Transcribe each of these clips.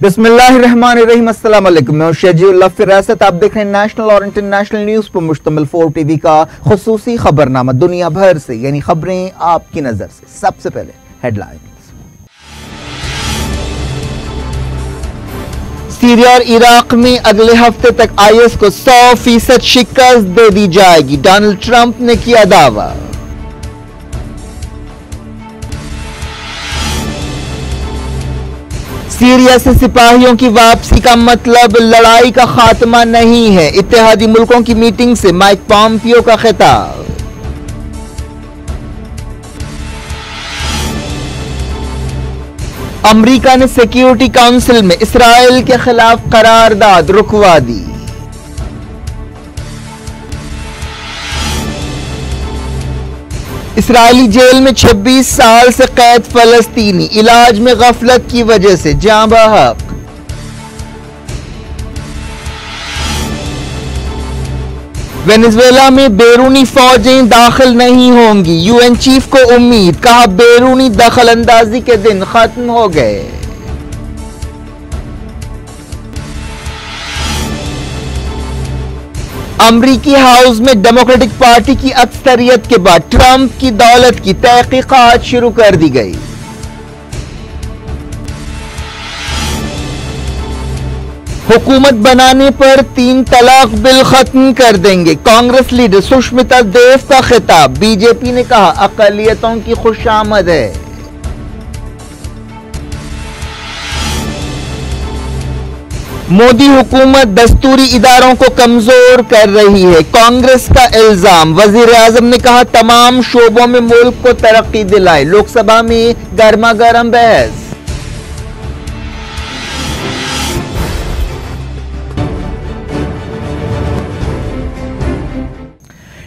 बिस्मिल्लाहिर्रहमानिर्रहीम। अस्सलाम वालेकुम। मैं शजीउल्लाह फिरासत। आप देख रहे हैं नेशनल और इंटरनेशनल न्यूज पर मुश्तमिल 4 टीवी का खुसूसी खबरनामा। दुनिया भर से यानी खबरें आपकी नजर से। सबसे पहले हेडलाइंस। सीरिया और इराक में अगले हफ्ते तक आईएस को 100% शिकस्त दे दी जाएगी, डोनाल्ड ट्रंप ने किया दावा। सीरिया से सिपाहियों की वापसी का मतलब लड़ाई का खात्मा नहीं है, इत्तेहादी मुल्कों की मीटिंग से माइक पॉम्पियो का खिताब। अमेरिका ने सिक्योरिटी काउंसिल में इसराइल के खिलाफ करारदाद रुकवा दी। इसराइली जेल में 26 साल से कैद फलस्तीनी, इलाज में गफलत की वजह से जाँ बहक। वेनेजुएला में बैरूनी फौजें दाखिल नहीं होंगी, यूएन चीफ को उम्मीद, कहा बैरूनी दखल अंदाजी के दिन खत्म हो गए। अमरीकी हाउस में डेमोक्रेटिक पार्टी की अक्सरियत के बाद ट्रंप की दौलत की तहकीकात शुरू कर दी गई। हुकूमत बनाने पर 3 तलाक बिल खत्म कर देंगे, कांग्रेस लीडर सुष्मिता देव का खिताब। बीजेपी ने कहा अक़लियतों की खुशामद है। मोदी हुकूमत दस्तूरी इदारों को कमजोर कर रही है, कांग्रेस का इल्जाम। वजीर आजम ने कहा तमाम शोबों में मुल्क को तरक्की दिलाए, लोकसभा में गर्मा गर्म बहस।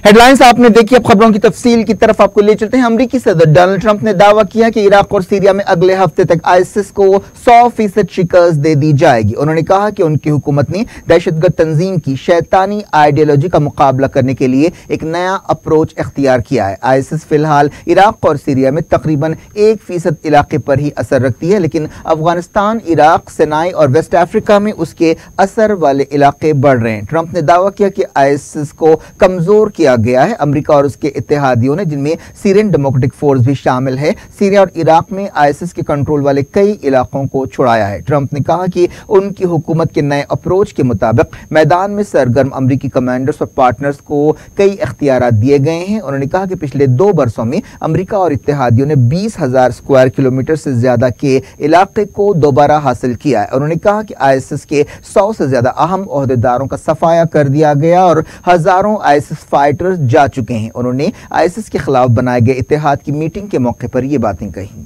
हेडलाइंस आपने देखी, अब खबरों की तफसील की तरफ आपको ले चलते हैं। अमेरिकी सदर डोनाल्ड ट्रंप ने दावा किया कि इराक और सीरिया में अगले हफ्ते तक आईएसआईएस को 100% शिकस्त दे दी जाएगी। उन्होंने कहा कि उनकी हुकूमत ने दहशतगर्द तंजीम की शैतानी आइडियोलॉजी का मुकाबला करने के लिए एक नया अप्रोच इख्तियार किया है। आईएसआईएस फिलहाल इराक और सीरिया में तकरीबन 1% इलाके पर ही असर रखती है, लेकिन अफगानिस्तान, इराक, सिनाई और वेस्ट अफ्रीका में उसके असर वाले इलाके बढ़ रहे हैं। ट्रंप ने दावा किया कि आईएसआईएस को कमजोर किया गया है। अमेरिका और उसके इत्तेहादियों ने, जिनमें सीरियन डेमोक्रेटिक फोर्स भी शामिल है, सीरिया और इराक में आईएसआईएस के कंट्रोल वाले कई इलाकों को छुड़ाया है। ट्रंप ने कहा कि उनकी हुकूमत के नए अप्रोच के मुताबिक मैदान में सरगर्म अमेरिकी कमांडर्स और पार्टनर्स को कई इख्तियारात दिए गए हैं। उन्होंने कहा कि पिछले 2 बरसों में अमेरिका और इत्तेहादियों ने 20,000 स्क्वायर किलोमीटर से ज्यादा के इलाके को दोबारा हासिल किया है। उन्होंने कहा कि आईएसआईएस के 100 से ज्यादा अहम ओहदेदारों का सफाया कर दिया गया और हजारों आईएसआईएस फाइटर जा चुके हैं। उन्होंने आईएसआईएस के खिलाफ बनाए गए इत्तेहाद की मीटिंग के मौके पर यह बातें कही।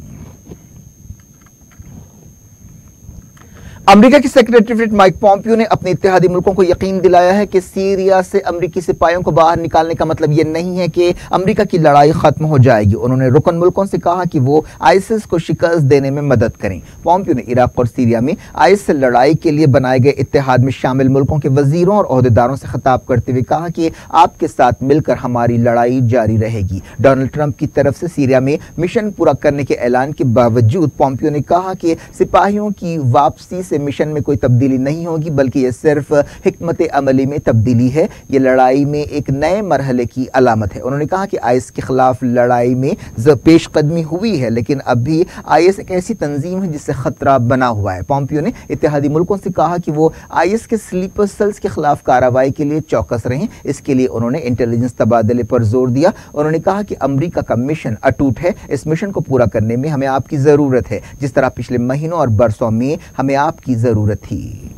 अमेरिका के सेक्रेटरी माइक पॉम्पियो ने अपने इत्तेहादी मुल्कों को यकीन दिलाया है कि सीरिया से अमेरिकी सिपाहियों को बाहर निकालने का मतलब यह नहीं है कि अमेरिका की लड़ाई खत्म हो जाएगी। उन्होंने रुकन मुल्कों से कहा कि वो आईएसआईएस को शिकस्त देने में मदद करें। पॉम्पियो ने इराक और सीरिया में आईएसआईएस से लड़ाई के लिए बनाए गए इत्तेहाद में शामिल मुल्कों के वजीरों और ओहदेदारों से खिताब करते हुए कहा कि आपके साथ मिलकर हमारी लड़ाई जारी रहेगी। डोनाल्ड ट्रंप की तरफ से सीरिया में मिशन पूरा करने के ऐलान के बावजूद पॉम्पियो ने कहा कि सिपाहियों की वापसी से मिशन में कोई तब्दीली नहीं होगी, बल्कि यह सिर्फ हिकमत अमली में तब्दीली है। यह लड़ाई में एक नए मरहले की अलामत है। उन्होंने कहा कि आईएस के खिलाफ लड़ाई में पेशकदमी हुई है, लेकिन अभी आईएस एक ऐसी तंजीम है जिससे खतरा बना हुआ है। पॉम्पियो ने इत्तेहादी मुल्कों से कहा कि वो आईएस के स्लीपर सेल्स के खिलाफ कार्रवाई के लिए चौकस रहें। इसके लिए उन्होंने इंटेलिजेंस तबादले पर जोर दिया। उन्होंने कहा कि अमेरिका का मिशन अटूट है, इस मिशन को पूरा करने में हमें आपकी जरूरत है, जिस तरह पिछले महीनों और बरसों में हमें आपकी जरूरत थी।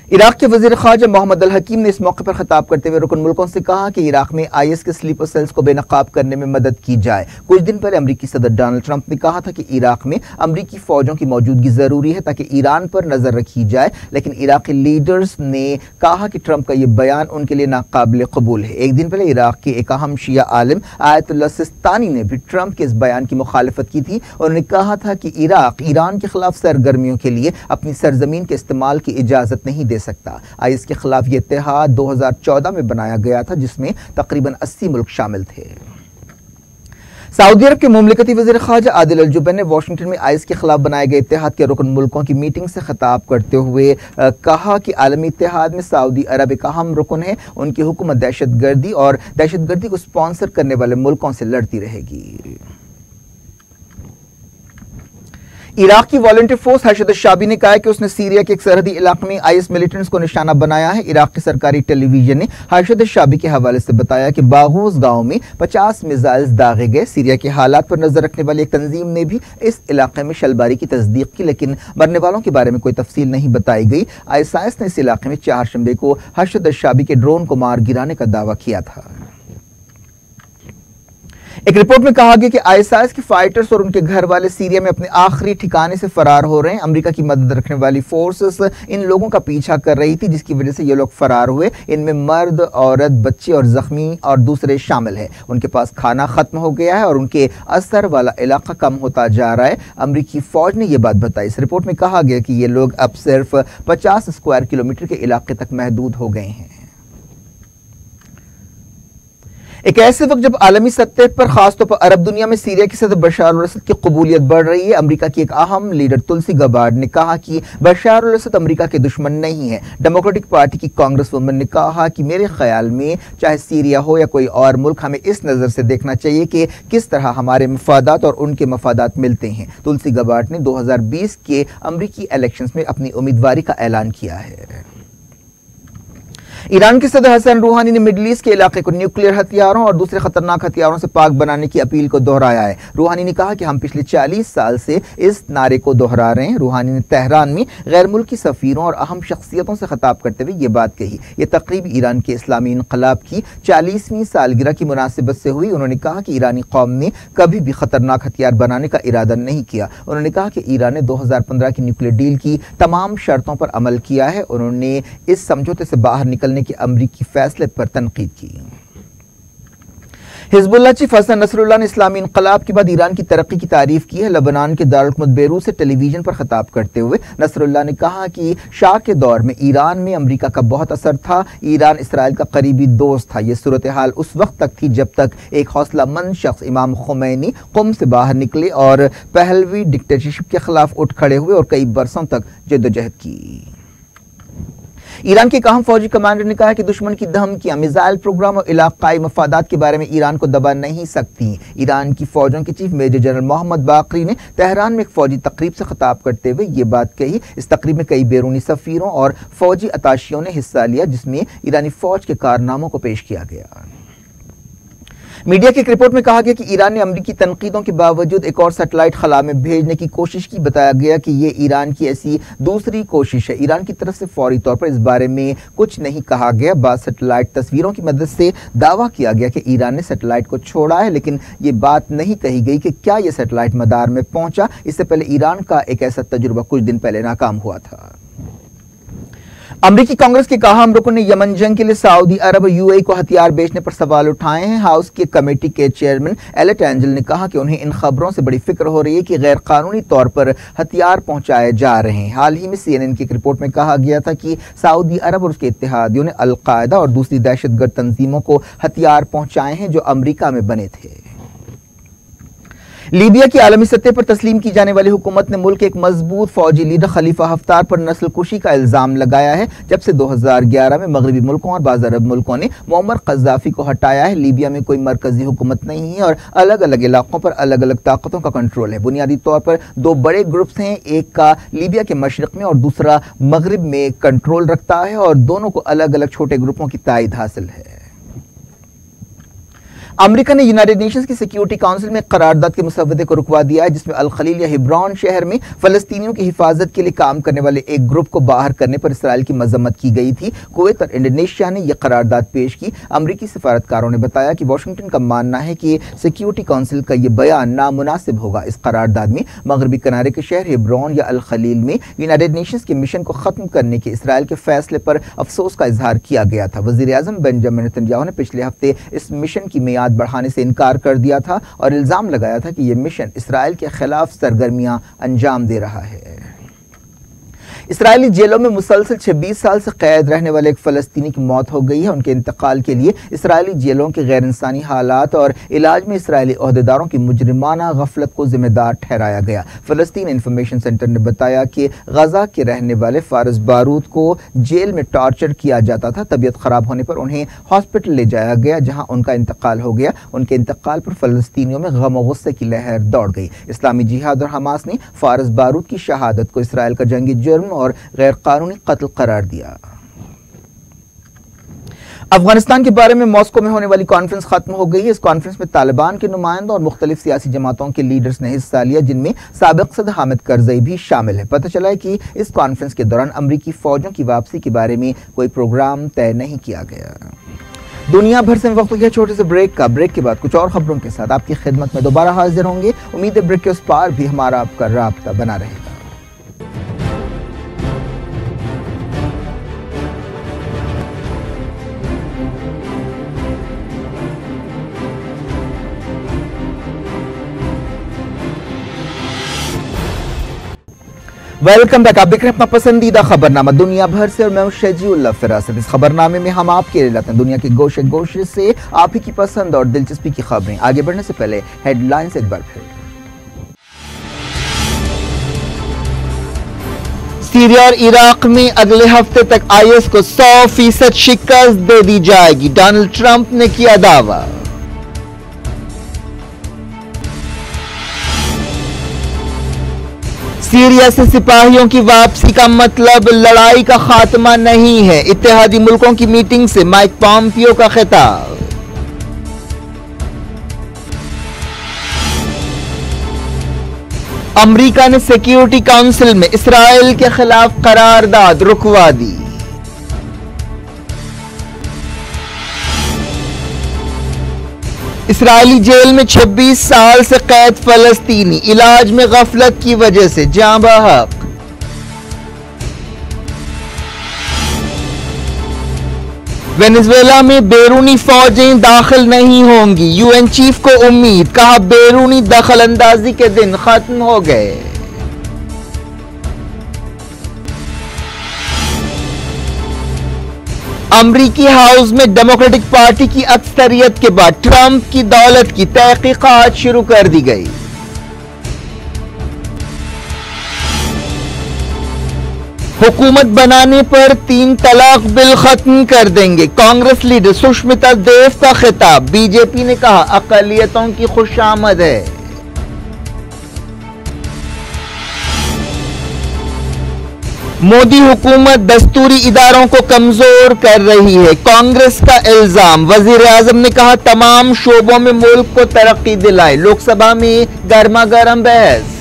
इराक के वजीर ख़ारजा मोहम्मद अल हकीम ने इस मौके पर खिताब करते हुए रुकन मुल्कों से कहा कि इराक में आईएस के स्लीपर सेल्स को बेनकाब करने में मदद की जाए। कुछ दिन पहले अमेरिकी सदर डोनाल्ड ट्रंप ने कहा था कि इराक में अमेरिकी फौजों की मौजूदगी जरूरी है ताकि ईरान पर नजर रखी जाए, लेकिन इराकी लीडर्स ने कहा कि ट्रंप का यह बयान उनके लिए नाकाबिल कबूल है। एक दिन पहले इराक के एक अहम शिया आलिम आयतुल्लाह सिस्तानी ने भी ट्रंप के इस बयान की मुखालफत की थी। उन्होंने कहा था कि इराक ईरान के खिलाफ सरगर्मियों के लिए अपनी सरजमीन के इस्तेमाल की इजाजत नहीं दे सकता। आईएस के खिलाफ यह इत्तेहाद 2014 में बनाया गया था, जिसमें तकरीबन 80 मुल्क शामिल थे। सऊदी अरब के मुमलिकती वज़ीर ख़ारजा आदिल अल जुबैर ने वाशिंगटन में आइस के खिलाफ बनाए गए इत्तेहाद के रुकन मुल्कों की मीटिंग से खिताब करते हुए कहा कि आलमी इत्तेहाद में सऊदी अरब एक अहम रुकन है। उनकी हुकूमत दहशतगर्दी को स्पॉन्सर करने वाले मुल्कों से लड़ती रहेगी। इराक की वॉलंटियर फोर्स हर्षद शाबी ने कहा है कि उसने सीरिया के एक सरहदी इलाके में आईएस मिलिटेंट्स को निशाना बनाया है। इराक की सरकारी टेलीविजन ने हर्षद शाबी के हवाले से बताया कि बागोस गांव में 50 मिसाइल्स दागे गए। सीरिया के हालात पर नजर रखने वाली एक तंजीम ने भी इस इलाके में शलबारी की तस्दीक की, लेकिन मरने वालों के बारे में कोई तफसील नहीं बताई गई। आईएसआईएस ने इस इलाके में 4 शंबे को हर्षद शाबी के ड्रोन को मार गिराने का दावा किया था। एक रिपोर्ट में कहा गया कि आईएसआईएस के फाइटर्स और उनके घर वाले सीरिया में अपने आखिरी ठिकाने से फरार हो रहे हैं। अमेरिका की मदद रखने वाली फोर्सेस इन लोगों का पीछा कर रही थी, जिसकी वजह से ये लोग फरार हुए। इनमें मर्द, औरत, बच्चे और जख्मी और दूसरे शामिल हैं। उनके पास खाना खत्म हो गया है और उनके असर वाला इलाका कम होता जा रहा है। अमेरिकी फौज ने यह बात बताई। इस रिपोर्ट में कहा गया कि ये लोग अब सिर्फ 50 स्क्वायर किलोमीटर के इलाके तक महदूद हो गए हैं। एक ऐसे वक्त जब आलमी सतह पर खासतौर पर अरब दुनिया में सीरिया की सदर बशार अल असद की कबूलियत बढ़ रही है, अमेरिका की एक अहम लीडर तुलसी गबार्ड ने कहा कि बशार अल असद अमेरिका के दुश्मन नहीं है। डेमोक्रेटिक पार्टी की कांग्रेस वुमन ने कहा कि मेरे ख्याल में चाहे सीरिया हो या कोई और मुल्क, हमें इस नज़र से देखना चाहिए कि किस तरह हमारे मफादात और उनके मफादात मिलते हैं। तुलसी गबार्ड ने 2020 के अमरीकी इलेक्शंस में अपनी उम्मीदवारी का ऐलान किया है। ईरान के सदर हसन रूहानी ने मिडल ईस्ट के इलाके को न्यूक्लियर हथियारों और दूसरे खतरनाक हथियारों से पाक बनाने की अपील को दोहराया है। रूहानी ने कहा कि हम पिछले 40 साल से इस नारे को दोहरा रहे हैं। रूहानी ने तेहरान में गैर मुल्की सफीरों और अहम शख्सियतों से खिताब करते हुए ये बात कही। यह तकरीब ईरान के इस्लामी इनकलाब की 40वीं सालगिरह की मुनासिबत से हुई। उन्होंने कहा कि ईरानी कौम ने कभी भी खतरनाक हथियार बनाने का इरादा नहीं किया। उन्होंने कहा कि ईरान ने 2015 की न्यूक्लियर डील की तमाम शर्तों पर अमल किया है। उन्होंने इस समझौते से बाहर निकलने के अमरीकी फैसले पर तनकीद की। हिजबुल्लाह चीफ हसन नसरुल्लाह ने इस्लामी इनकलाब के बाद ईरान की तरक्की की तारीफ की है। लेबनान के दारुल बेरूत से टेलीविजन पर खिताब करते हुए नसरुल्लाह ने कहा कि शाह के दौर में ईरान में अमेरिका का बहुत असर था। ईरान इसराइल का करीबी दोस्त था। यह सूरत हाल उस वक्त तक थी जब तक एक हौसलामंद शख्स इमाम खुमैनी कुम से बाहर निकले और पहलवी डिक्टेटरशिप के खिलाफ उठ खड़े हुए और कई बरसों तक जद्दोजहद की। ईरान के एक अहम फौजी कमांडर ने कहा कि दुश्मन की धमकियां, मिसाइल प्रोग्राम और इलाकाई मफादात के बारे में ईरान को दबा नहीं सकती। ईरान की फौजों के चीफ मेजर जनरल मोहम्मद बाकरी ने तेहरान में एक फौजी तकरीब से खिताब करते हुए ये बात कही। इस तकरीब में कई बैरूनी सफीरों और फौजी अताशियों ने हिस्सा लिया, जिसमें ईरानी फौज के कारनामों को पेश किया गया। मीडिया की एक रिपोर्ट में कहा गया कि ईरान ने अमेरिकी तनकीदों के बावजूद एक और सैटेलाइट खला में भेजने की कोशिश की। बताया गया कि ये ईरान की ऐसी दूसरी कोशिश है। ईरान की तरफ से फौरी तौर पर इस बारे में कुछ नहीं कहा गया। बाद सैटेलाइट तस्वीरों की मदद से दावा किया गया कि ईरान ने सैटेलाइट को छोड़ा है, लेकिन ये बात नहीं कही गई कि क्या यह सैटेलाइट मदार में पहुंचा। इससे पहले ईरान का एक ऐसा तजुर्बा कुछ दिन पहले नाकाम हुआ था। अमरीकी कांग्रेस के अहम रुकन ने यमन जंग के लिए सऊदी अरब और यूएई को हथियार बेचने पर सवाल उठाए हैं। हाउस के कमेटी के चेयरमैन एलेट एंजल ने कहा कि उन्हें इन खबरों से बड़ी फिक्र हो रही है कि गैर कानूनी तौर पर हथियार पहुंचाए जा रहे हैं। हाल ही में CNN की एक रिपोर्ट में कहा गया था कि सऊदी अरब और उसके इत्तेहादियों ने अल-कायदा और दूसरी दहशतगर्द तंजीमों को हथियार पहुंचाए हैं जो अमरीका में बने थे। लीबिया की आलमी सतह पर तस्लीम की जाने वाली हुकूमत ने मुल्क के एक मजबूत फौजी लीडर खलीफा हफ्तार पर नस्लकुशी का इल्जाम लगाया है। जब से 2011 में मगरबी मुल्कों और बाज़ अरब मुल्कों ने मुअम्मर कज़्ज़ाफ़ी को हटाया है, लीबिया में कोई मरकजी हुकूमत नहीं है और अलग अलग इलाकों पर अलग अलग ताकतों का कंट्रोल है। बुनियादी तौर पर 2 बड़े ग्रुप्स हैं, एक का लीबिया के मशरक में और दूसरा मगरब में कंट्रोल रखता है और दोनों को अलग अलग छोटे ग्रुपों की तायद हासिल है। अमेरिका ने यूनाइटेड नेशंस की सिक्योरिटी काउंसिल में करारदाद के मुसव्वदे को रुकवा दिया है, जिसमें अल खलील या हिब्रॉन शहर में फलस्तीनियों की हिफाजत के लिए काम करने वाले एक ग्रुप को बाहर करने पर इसराइल की मजम्मत की गई थी। कुवैत और इंडोनेशिया ने यह करारदाद पेश की। अमरीकी सफारतकारों ने बताया कि वाशिंगटन का मानना है कि सिक्योरिटी काउंसिल का यह बयान नामुनासिब होगा। इस करारदाद में मगरबी किनारे के शहर हिब्रॉन या अल खलील में यूनाइटेड नेशंस के मिशन को खत्म करने के इसराइल के फैसले पर अफसोस का इजहार किया गया था। वजीर आजम बेंजामिन नेतन्याहू ने पिछले हफ्ते इस मिशन की मियाद बढ़ाने से इनकार कर दिया था और इल्जाम लगाया था कि यह मिशन इसराइल के खिलाफ सरगर्मियां अंजाम दे रहा है। इस्राएली जेलों में मुसलसल 26 साल से कैद रहने वाले एक फलस्तीनी की मौत हो गई है। उनके इंतकाल के लिए इस्राएली जेलों के गैर इंसानी हालात और इलाज में इस्राएली ओहदेदारों की मुजरिमाना गफलत को जिम्मेदार ठहराया गया। फलस्तीन इंफॉर्मेशन सेंटर ने बताया कि गजा के रहने वाले फारिस बारूद को जेल में टॉर्चर किया जाता था। तबीयत खराब होने पर उन्हें हॉस्पिटल ले जाया गया, जहां उनका इंतकाल हो गया। उनके इंतकाल पर फलस्तीनियों में गम और गुस्से की लहर दौड़ गई। इस्लामी जिहाद और हमास ने फारिस बारूद की शहादत को इसराइल का जंगी जुर्म और गैर कानूनी कत्ल करार दिया। अफगानिस्तान के बारे में मॉस्को में होने वाली कॉन्फ्रेंस खत्म हो गई है। इस कॉन्फ्रेंस में तालिबान के नुमाइंदों और मुख्तलिफ सियासी जमातों के लीडर्स ने हिस्सा लिया, जिनमें साबिक सदर हामिद करजई भी शामिल है। पता चला है कि इस कॉन्फ्रेंस के दौरान अमरीकी फौजों की वापसी के बारे में कोई प्रोग्राम तय नहीं किया गया। दुनिया भर से वक्त गया छोटे से ब्रेक का। ब्रेक के बाद कुछ और खबरों के साथ आपकी खिदमत में दोबारा हाजिर होंगे। उम्मीद है ब्रेक के उस पार भी हमारा आपका राब्ता बना रहेगा। Welcome back. आप देख रहे हैं अपना पसंदीदा खबरनामा दुनिया भर से और मैं हूं शजीउल्लाह फिरासत। इस खबरनामे में हम आपके लिए लाते हैं दुनिया के गोशे गोशे से आप ही की पसंद और दिलचस्पी की खबरें। आगे बढ़ने से पहले हेडलाइंस एक बार फिर। सीरिया और इराक में अगले हफ्ते तक आईएस को 100% शिकस्त दे दी जाएगी, डोनाल्ड ट्रंप ने किया दावा। सीरिया से सिपाहियों की वापसी का मतलब लड़ाई का खात्मा नहीं है, इत्तेहादी मुल्कों की मीटिंग से माइक पॉम्पियो का खिताब। अमेरिका ने सिक्योरिटी काउंसिल में इस्राएल के खिलाफ करारदाद रुकवा दी। इस्राएली जेल में 26 साल से कैद फलस्तीनी इलाज में गफलत की वजह से जाँ बहक। वेनेजुएला में बैरूनी फौजें दाखिल नहीं होंगी, यूएन चीफ को उम्मीद, कहा बैरूनी दखलंदाजी के दिन खत्म हो गए। अमरीकी हाउस में डेमोक्रेटिक पार्टी की अक्सरियत के बाद ट्रंप की दौलत की तहकीकात शुरू कर दी गई। हुकूमत बनाने पर 3 तलाक बिल खत्म कर देंगे, कांग्रेस लीडर सुष्मिता देव का खिताब। बीजेपी ने कहा अक़लियतों की खुशामद है। मोदी हुकूमत दस्तूरी इदारों को कमजोर कर रही है, कांग्रेस का इल्जाम। वजीर आजम ने कहा तमाम शोबों में मुल्क को तरक्की दिलाए। लोकसभा में गर्मा गर्म बहस।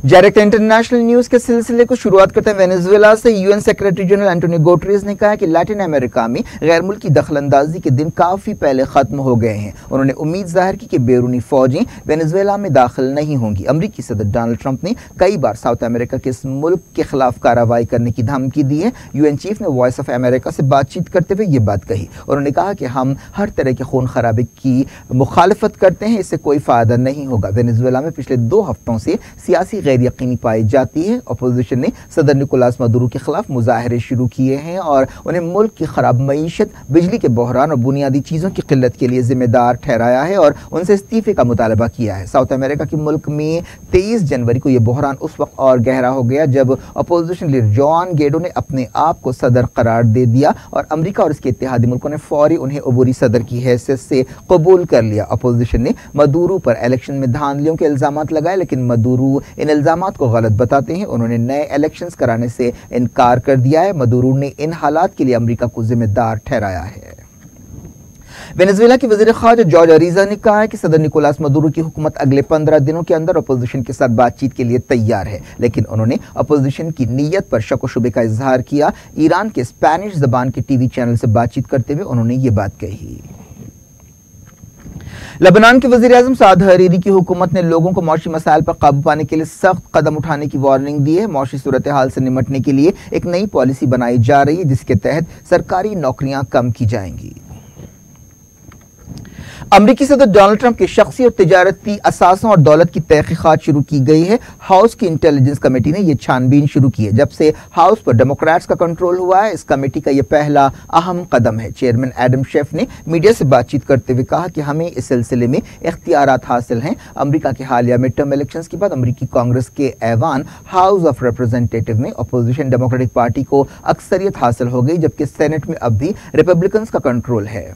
डायरेक्ट इंटरनेशनल न्यूज के सिलसिले को शुरुआत करते हैं वेनेजुएला से। UN secretary general Antonio Guterres ने कहा कि लैटिन अमेरिका में गैर मुल्की दखलंदाजी के दिन काफी पहले खत्म हो गए हैं। उन्होंने उम्मीद जाहिर की कि बैरूनी फौजें वेनेजुएला में दाखिल नहीं होंगी। अमेरिकी सदर डोनाल्ड ट्रंप ने कई बार साउथ अमेरिका के इस मुल्क के खिलाफ कार्रवाई करने की धमकी दी है। यूएन चीफ ने वॉइस ऑफ अमेरिका से बातचीत करते हुए ये बात कही। उन्होंने कहा कि हम हर तरह के खून खराबे की मुखालफत करते हैं, इससे कोई फायदा नहीं होगा। वेनेजुएला में पिछले 2 हफ्तों से सियासी गैर यकीनी पाई जाती है। अपोजिशन ने सदर निकोलास मदुरो के खिलाफ मुजाहरे शुरू किए हैं और उन्हें मुल्क की खराब मईशत, बिजली के बहरान और बुनियादी चीज़ों की किल्लत के लिए जिम्मेदार ठहराया है और उनसे इस्तीफे का मुतालबा किया है। साउथ अमेरिका के मुल्क में 23 जनवरी को यह बहरान उस वक्त और गहरा हो गया जब अपोजिशन लीडर जुआन गैडो ने अपने आप को सदर करार दे दिया और अमेरिका और इसके इत्तेहादी मुल्कों ने फौरी उन्हें अबूरी सदर की हैसियत से कबूल कर लिया। अपोजिशन ने मदुरो पर इलेक्शन में धांधलियों के इल्जाम लगाए, लेकिन मदुरो इन इल्जामात को गलत बताते हैं। उन्होंने नए इलेक्शंस कराने से इनकार कर दिया है। मदुरो ने इन हालात के लिए अमेरिका को जिम्मेदार ठहराया है। वेनेजुएला के वज़ीर ख़ारजा जॉर्ज अरीज़ा ने कहा है कि सदर निकोलास मदुरो की हुकूमत अगले 15 दिनों के अंदर अपोजिशन के साथ बातचीत के लिए तैयार है, लेकिन उन्होंने अपोजिशन की नीयत पर शक व शुबे का इजहार किया। ईरान के स्पेनिश जबान के टीवी चैनल से बातचीत करते हुए उन्होंने ये बात कही। लेबनान के वज़ीर आज़म साद हरीरी की हुकूमत ने लोगों को मौशी मसाइल पर काबू पाने के लिए सख्त कदम उठाने की वार्निंग दी है। मौशी सूरत हाल से निमटने के लिए एक नई पॉलिसी बनाई जा रही है, जिसके तहत सरकारी नौकरियां कम की जाएंगी। अमरीकी सदर डोनाल्ड ट्रंप के शख्सी और तिजारती असासों और दौलत की तहकीकात शुरू की गई है। हाउस की इंटेलिजेंस कमेटी ने यह छानबीन शुरू की है। जब से हाउस पर डेमोक्रेट्स का कंट्रोल हुआ है, इस कमेटी का यह पहला अहम कदम है। चेयरमैन एडम शेफ ने मीडिया से बातचीत करते हुए कहा कि हमें इस सिलसिले में इख्तियारात हासिल हैं। अमरीका के हालिया मिड टर्म इलेक्शंस के बाद अमरीकी कांग्रेस के ऐवान हाउस ऑफ रिप्रेजेंटेटिव में अपोजिशन डेमोक्रेटिक पार्टी को अक्सरियत हासिल हो गई, जबकि सेनेट में अब भी रिपब्लिकन का कंट्रोल है।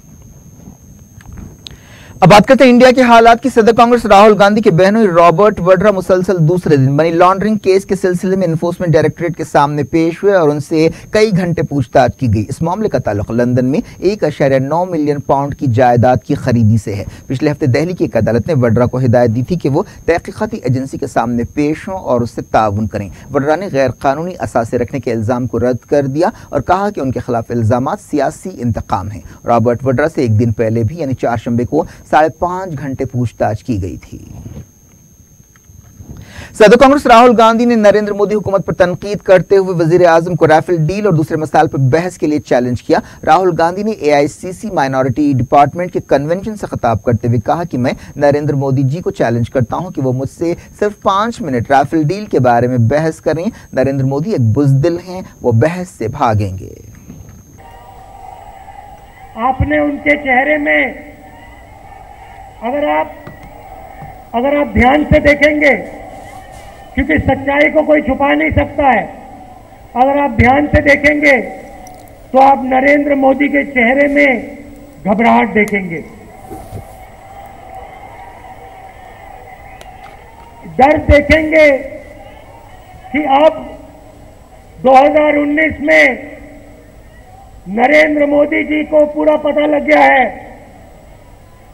अब बात करते हैं इंडिया के हालात की। सदर कांग्रेस राहुल गांधी के बहनोई रॉबर्ट वड्रा मुसलसल दूसरे दिन मनी लॉन्ड्रिंग केस के सिलसिले में एनफोर्समेंट डायरेक्टरेट के सामने पेश हुए और उनसे कई घंटे पूछताछ की गई। इस मामले का ताल्लुक लंदन में 1.9 मिलियन पाउंड की जायदाद की खरीदी से है। पिछले हफ्ते दिल्ली की एक अदालत ने वड्रा को हिदायत दी थी कि वो तहकीकाती एजेंसी के सामने पेश हों और उससे ताउन करें। वड्रा ने गैर कानूनी असासे रखने के इल्जाम को रद्द कर दिया और कहा कि उनके खिलाफ इल्जामात सियासी इंतकाम है। रॉबर्ट वड्रा से एक दिन पहले भी यानी 4 शंबे को 5.5 घंटे पूछताछ की गई थी। सदर कांग्रेस राहुल गांधी ने नरेंद्र मोदी हुकूमत पर तनकीद करते हुए वजीर आजम को राफेल डील और दूसरे मसाइल पर बहस के लिए चैलेंज किया। राहुल गांधी ने AICC माइनॉरिटी डिपार्टमेंट के कन्वेंशन से खिताब करते हुए कहा कि मैं नरेंद्र मोदी जी को चैलेंज करता हूं कि वो मुझसे सिर्फ 5 मिनट राफेल डील के बारे में बहस करें। नरेंद्र मोदी एक बुज़दिल हैं, वो बहस से भागेंगे। आपने उनके चेहरे में अगर आप ध्यान से देखेंगे, क्योंकि सच्चाई को कोई छुपा नहीं सकता है, अगर आप ध्यान से देखेंगे तो आप नरेंद्र मोदी के चेहरे में घबराहट देखेंगे, डर देखेंगे कि अब 2019 में नरेंद्र मोदी जी को पूरा पता लग गया है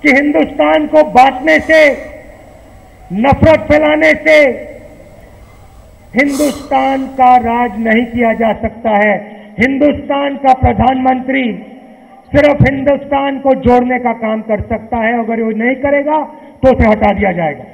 कि हिंदुस्तान को बांटने से, नफरत फैलाने से हिंदुस्तान का राज नहीं किया जा सकता है। हिंदुस्तान का प्रधानमंत्री सिर्फ हिंदुस्तान को जोड़ने का काम कर सकता है। अगर वो नहीं करेगा तो उसे हटा दिया जाएगा।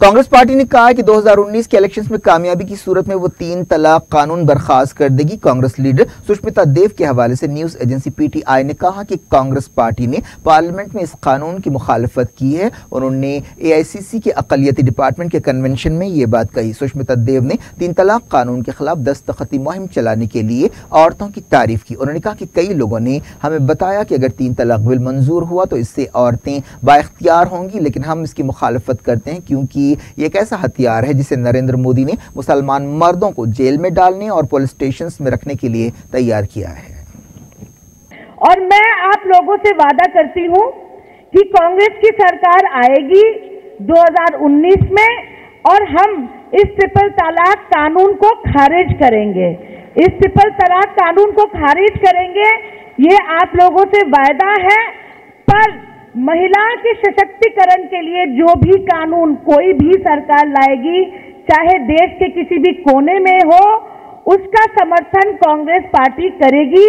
कांग्रेस पार्टी ने कहा है कि 2019 के इलेक्शंस में कामयाबी की सूरत में वो 3 तलाक कानून बर्खास्त कर देगी। कांग्रेस लीडर सुष्मिता देव के हवाले से न्यूज एजेंसी PTI ने कहा कि कांग्रेस पार्टी ने पार्लियामेंट में इस कानून की मुखालफत की है। उन्होंने AICC के अक़लियती डिपार्टमेंट के कन्वेंशन में ये बात कही। सुष्मिता देव ने 3 तलाक कानून के खिलाफ दस्तखती मुहिम चलाने के लिए औरतों की तारीफ की। उन्होंने कहा कि कई लोगों ने हमें बताया कि अगर 3 तलाक बिल मंजूर हुआ तो इससे औरतें बाइख्तियार होंगी, लेकिन हम इसकी मुखालफत करते हैं क्योंकि ये एक ऐसा हथियार है जिसे नरेंद्र मोदी ने मुसलमान मर्दों को जेल में डालने और पुलिस स्टेशंस में रखने के लिए तैयार किया है। और मैं आप लोगों से वादा करती हूं कि कांग्रेस की सरकार आएगी 2019 में और हम इस ट्रिपल तलाक कानून को खारिज करेंगे। इस ट्रिपल तलाक कानून को खारिज करेंगे, ये आप लोगों से वादा है। पर महिला के सशक्तिकरण के लिए जो भी कानून कोई भी सरकार लाएगी, चाहे देश के किसी भी कोने में हो, उसका समर्थन कांग्रेस पार्टी करेगी।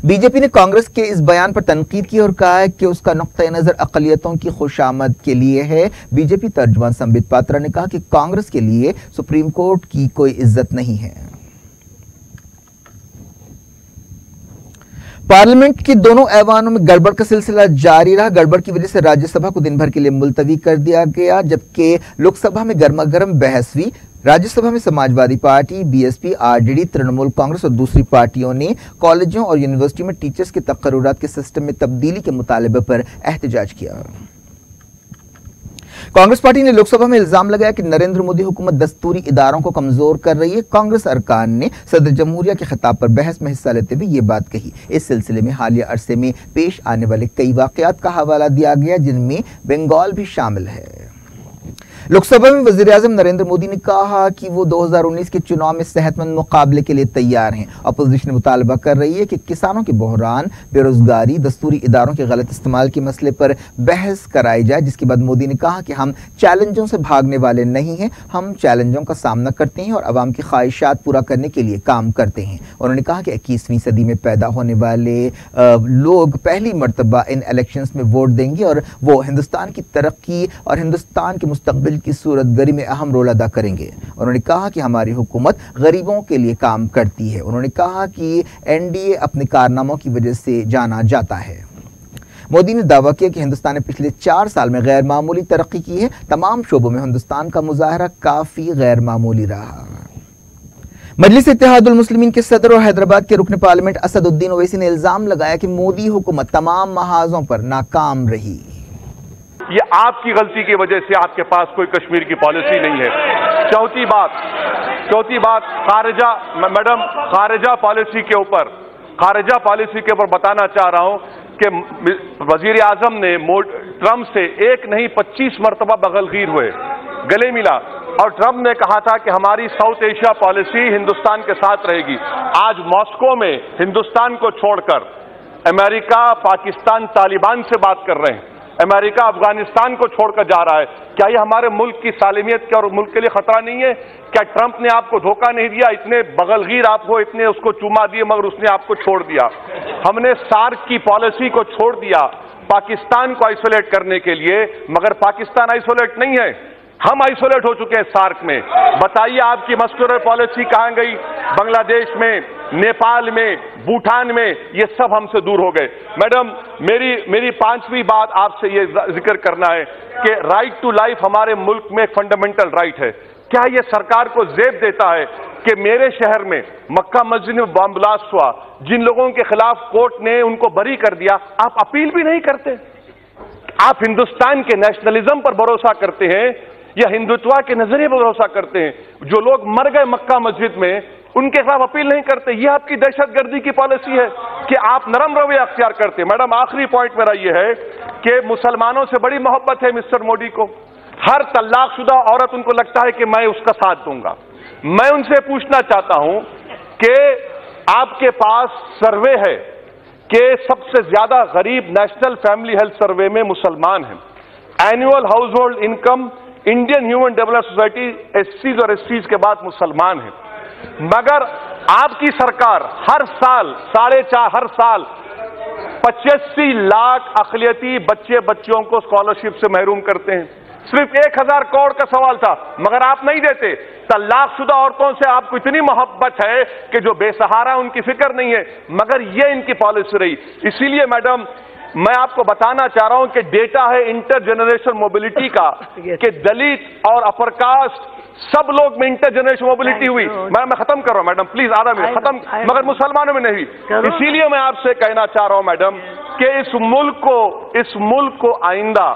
बीजेपी ने कांग्रेस के इस बयान पर तनकीद की और कहा है कि उसका नुक्ता नजर अक़लियतों की खुशामद के लिए है। बीजेपी तर्जुमान संबित पात्रा ने कहा कि कांग्रेस के लिए सुप्रीम कोर्ट की कोई इज्जत नहीं है। पार्लियामेंट के दोनों ऐवानों में गड़बड़ का सिलसिला जारी रहा। गड़बड़ की वजह से राज्यसभा को दिन भर के लिए मुलतवी कर दिया गया, जबकि लोकसभा में गर्मागर्म बहस हुई। राज्यसभा में Samajwadi party, BSP, RJD, Trinamool Congress और दूसरी पार्टियों ने कॉलेजों और यूनिवर्सिटी में टीचर्स के तकर्रुरात के सिस्टम में तब्दीली के मुतालबे पर एहतजाज किया। कांग्रेस पार्टी ने लोकसभा में इल्जाम लगाया कि नरेंद्र मोदी हुकूमत दस्तूरी इदारों को कमजोर कर रही है। कांग्रेस अरकान ने सदर जमहूरिया के खिताब पर बहस में हिस्सा लेते हुए ये बात कही। इस सिलसिले में हालिया अरसे में पेश आने वाले कई वाकयात का हवाला दिया गया, जिनमें बंगाल भी शामिल है। लोकसभा में वजीर आजम नरेंद्र मोदी ने कहा कि वो 2019 के चुनाव में सेहतमंद मुकाबले के लिए तैयार हैं। अपोजिशन मुतालबा कर रही है कि किसानों के बहरान, बेरोजगारी, दस्तूरी इदारों के गलत इस्तेमाल के मसले पर बहस कराई जाए, जिसके बाद मोदी ने कहा कि हम चैलेंजों से भागने वाले नहीं हैं, हम चैलेंजों का सामना करते हैं और अवाम की ख्वाहिशात पूरा करने के लिए काम करते हैं। उन्होंने कहा कि 21वीं सदी में पैदा होने वाले लोग पहली मरतबा इन इलेक्शंस में वोट देंगे और वो हिंदुस्तान की तरक्की और हिंदुस्तान के मुस्तकबिल की सूरत गरी में अहम रोल अदा करेंगे। उन्होंने कहा कि हमारी हुकूमत गरीबों के लिए काम करती है। उन्होंने कहा कि NDA अपने कारनामों की वजह से जाना जाता है। मोदी ने दावा किया कि हिंदुस्तान ने पिछले 4 साल में गैर मामूली तरक्की की है। तमाम शोबों में हिंदुस्तान का मुजाहरा काफी गैर मामूली रहा। मजलिस इत्तेहादुल मुस्लिमीन के सदर और हैदराबाद के रुकन पार्लियामेंट असदुद्दीन ओवैसी ने इल्जाम लगाया कि मोदी हुकूमत तमाम महाजों पर नाकाम रही। ये आपकी गलती की वजह से आपके पास कोई कश्मीर की पॉलिसी नहीं है। चौथी बात खारजा, मैडम खारजा पॉलिसी के ऊपर बताना चाह रहा हूं कि वजीर आजम ने ट्रंप से एक नहीं 25 मरतबा बगलगीर हुए, गले मिला और ट्रंप ने कहा था कि हमारी साउथ एशिया पॉलिसी हिंदुस्तान के साथ रहेगी। आज मॉस्को में हिंदुस्तान को छोड़कर अमेरिका, पाकिस्तान, तालिबान से बात कर रहे हैं। अमेरिका अफगानिस्तान को छोड़कर जा रहा है। क्या ये हमारे मुल्क की सालिमियत और मुल्क के लिए खतरा नहीं है? क्या ट्रंप ने आपको धोखा नहीं दिया? इतने बगलगीर आपको, इतने उसको चुमा दिए मगर उसने आपको छोड़ दिया। हमने सार्क की पॉलिसी को छोड़ दिया पाकिस्तान को आइसोलेट करने के लिए, मगर पाकिस्तान आइसोलेट नहीं है, हम आइसोलेट हो चुके हैं सार्क में। बताइए आपकी मस्कुलर पॉलिसी कहां गई? बांग्लादेश में, नेपाल में, भूटान में, ये सब हमसे दूर हो गए। मैडम, मेरी 5वीं बात आपसे ये जिक्र करना है कि राइट टू लाइफ हमारे मुल्क में एक फंडामेंटल राइट है। क्या ये सरकार को जेब देता है कि मेरे शहर में मक्का मस्जिद में बम ब्लास्ट हुआ, जिन लोगों के खिलाफ कोर्ट ने उनको बरी कर दिया, आप अपील भी नहीं करते? आप हिंदुस्तान के नेशनलिज्म पर भरोसा करते हैं या हिंदुत्व के नजरिए पर भरोसा करते हैं? जो लोग मर गए मक्का मस्जिद में, उनके खिलाफ अपील नहीं करते। यह आपकी दहशतगर्दी की पॉलिसी है कि आप नरम रवैया अख्तियार करते हैं। मैडम, आखिरी पॉइंट मेरा यह है कि मुसलमानों से बड़ी मोहब्बत है मिस्टर मोदी को। हर तलाकशुदा औरत उनको लगता है कि मैं उसका साथ दूंगा। मैं उनसे पूछना चाहता हूं कि आपके पास सर्वे है कि सबसे ज्यादा गरीब नेशनल फैमिली हेल्थ सर्वे में मुसलमान हैं। Annual household income Indian human development society एससीज और एसटीज के बाद मुसलमान है, मगर आपकी सरकार हर साल 85 लाख अक़लियती बच्चियों को स्कॉलरशिप से महरूम करते हैं। सिर्फ 1000 करोड़ का सवाल था, मगर आप नहीं देते। तलाकशुदा औरतों से आपको इतनी मोहब्बत है कि जो बेसहारा उनकी फिक्र नहीं है, मगर ये इनकी पॉलिसी रही। इसीलिए मैडम, मैं आपको बताना चाह रहा हूं कि डेटा है इंटर जनरेशन मोबिलिटी का कि दलित और अपर कास्ट सब लोग में इंटर जनरेशन मोबिलिटी हुई। मैं खत्म कर रहा हूं मैडम, प्लीज आधा मिनट खत्म, मगर मुसलमानों में नहीं। इसीलिए मैं आपसे कहना चाह रहा हूं मैडम कि इस मुल्क को आइंदा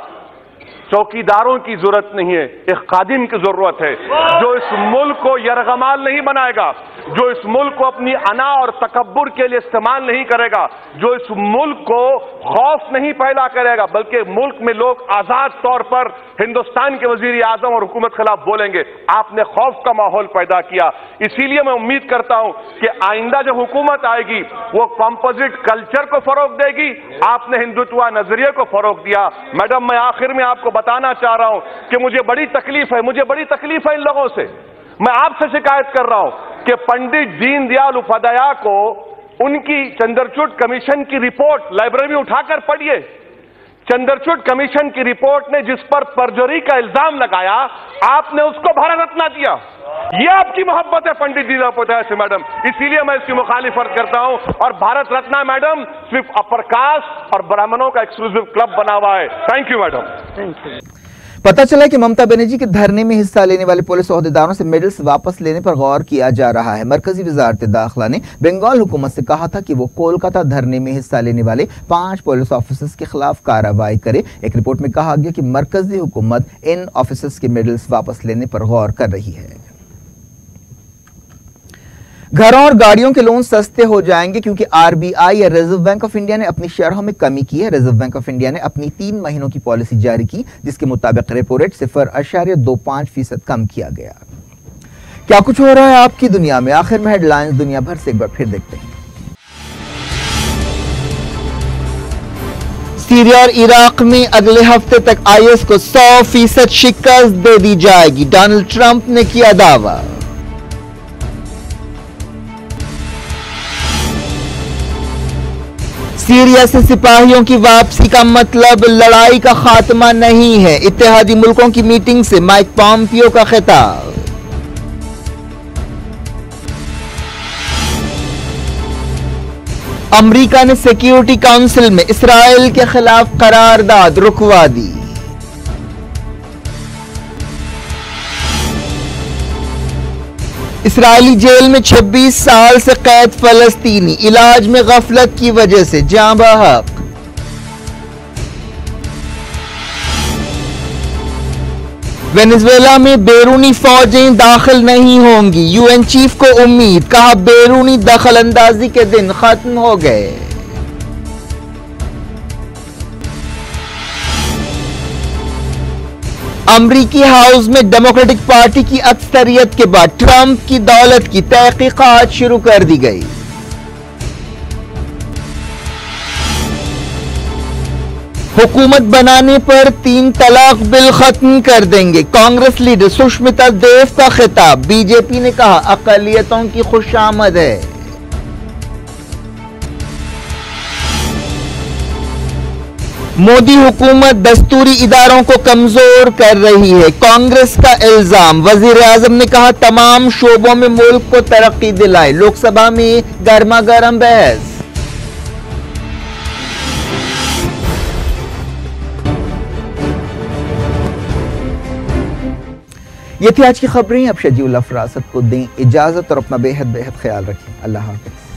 चौकीदारों की जरूरत नहीं है, एक खादिम की जरूरत है जो इस मुल्क को यरगमाल नहीं बनाएगा, जो इस मुल्क को अपनी अना और तकब्बुर के लिए इस्तेमाल नहीं करेगा, जो इस मुल्क को खौफ नहीं पैदा करेगा, बल्कि मुल्क में लोग आजाद तौर पर हिंदुस्तान के वजीर आजम और हुकूमत के खिलाफ बोलेंगे। आपने खौफ का माहौल पैदा किया। इसीलिए मैं उम्मीद करता हूं कि आइंदा जब हुकूमत आएगी वो कंपोजिट कल्चर को फरोग देगी। आपने हिंदुत्व नजरिए को फरोग दिया। मैडम, मैं आखिर में आपको बताना चाह रहा हूं कि मुझे बड़ी तकलीफ है इन लोगों से। मैं आपसे शिकायत कर रहा हूं कि पंडित दीनदयाल उपाध्याय को उनकी चंद्रचूड़ कमीशन की रिपोर्ट लाइब्रेरी में उठाकर पढ़िए। चंद्रचूड़ कमीशन की रिपोर्ट ने जिस पर परजुरी का इल्जाम लगाया, आपने उसको भारत रत्न दिया। यह आपकी मोहब्बत है पंडित दीनदयाल उपाध्याय से मैडम, इसीलिए मैं इसकी मुखालिफत करता हूं। और भारत रत्न मैडम सिर्फ अपर कास्ट और ब्राह्मणों का एक्सक्लूसिव क्लब बना हुआ है। Thank you madam. Thank you. पता चला कि ममता बनर्जी के धरने में हिस्सा लेने वाले पुलिस ओहदेदारों से मेडल्स वापस लेने पर गौर किया जा रहा है। मरकजी वजारत दाखिला ने बंगाल हुकूमत से कहा था कि वो कोलकाता धरने में हिस्सा लेने वाले 5 पुलिस ऑफिसर्स के खिलाफ कार्रवाई करे। एक रिपोर्ट में कहा गया कि मरकजी हुकूमत इन ऑफिसर्स के मेडल्स वापस लेने पर गौर कर रही है। घरों और गाड़ियों के लोन सस्ते हो जाएंगे क्योंकि आरबीआई या रिजर्व बैंक ऑफ इंडिया ने अपनी शरहों में कमी की है। रिजर्व बैंक ऑफ इंडिया ने अपनी 3 महीनों की पॉलिसी जारी की, जिसके मुताबिक रेपो रेट 0.25% कम किया गया। क्या कुछ हो रहा है आपकी दुनिया में? आखिर में हेडलाइंस दुनिया भर से एक बार फिर देखते हैं। सीरिया और इराक में अगले हफ्ते तक आईएस को 100% शिकस्त दे दी जाएगी, डोनाल्ड ट्रंप ने किया दावा। सीरिया से सिपाहियों की वापसी का मतलब लड़ाई का खात्मा नहीं है, इत्तेहादी मुल्कों की मीटिंग से माइक पॉम्पियो का खिताब। अमेरिका ने सिक्योरिटी काउंसिल में इसराइल के खिलाफ करारदाद रुकवा दी। इसराइली जेल में 26 साल से कैद फलस्तीनी इलाज में गफलत की वजह से जाँ बहक। वेनेजुएला में बैरूनी फौजें दाखिल नहीं होंगी, यूएन चीफ को उम्मीद, कहा बैरूनी दखल अंदाजी के दिन खत्म हो गए। अमरीकी हाउस में डेमोक्रेटिक पार्टी की अक्सरियत के बाद ट्रंप की दौलत की तहकीकात शुरू कर दी गई। हुकूमत बनाने पर 3 तलाक बिल खत्म कर देंगे, कांग्रेस लीडर सुष्मिता देव का खिताब। बीजेपी ने कहा अक़लियतों की खुशामद है। मोदी हुकूमत दस्तूरी इदारों को कमजोर कर रही है, कांग्रेस का इल्जाम। वजीर आजम ने कहा तमाम शोबों में मुल्क को तरक्की दिलाए। लोकसभा में गर्मा गर्म बहस। ये थी आज की खबरें। अब शजीउल अफरासत को दें इजाजत और अपना बेहद बेहद ख्याल रखें। अल्लाह हाफ़िज़।